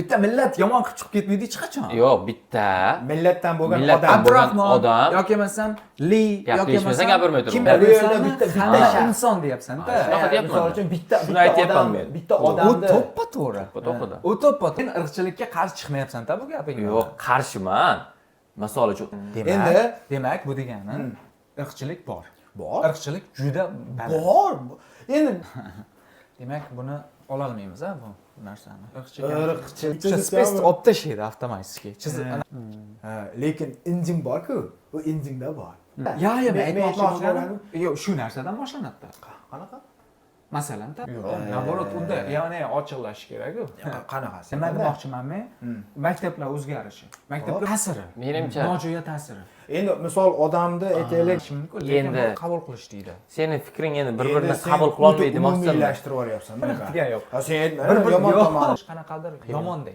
Bitta millat yomon qilib chiqib ketmaydi hech qachon. Yo'q, bitta millatdan bo'lgan Millatdan odam. Abdurahmon odam. yoki bo'lmasam Li Gaplashmasa gapirmay turib. Kim Bu yerda bitta bitta qanday inson deyapsan-da. Shunaqa deyapman. Misol uchun bitta Shuni aytyapman odam, men. bitta U odamni to'ppa-to'g'ri. to'g'rida. U to'ppa-to'g'ri. Sen irqchilikka qarshi chiqmayapsan-da bu gapingga. Yo'q, qarshiman. Misol uchun. Demak, bu degani irqchilik bor. bor. Irqchilik juda baland. Bor. Endi Demak, buni ola olmaymiz bu narsani. irqchilik Space olib tashlaydi avtomatik. Ha, lekin injin bor-ku, u injinda bor. Ya, men Men aytmoqchi aytmoqchi bo'lganim, yo'q, shu narsadan boshlanadi. Qanaqa? Masalan, naborot unda yana ochiqlash kerak-ku. Qanaqasi? Nima demoqchiman men? Maktablar o'zgarishi. Maktablar ta'siri. Menimcha Nojo'ya ta'siri. Endi misol odamni aytaylik, Mumkin, Endi- lekin qabul qilish deydi. seni fikring endi bir-birini qabul qila olmaydi demoqchisan. umumiylashtirib yuboryapsan. yo'q. Ha, sen Bir yomon yo'q, tomoni. qanaqadir yomon deydi.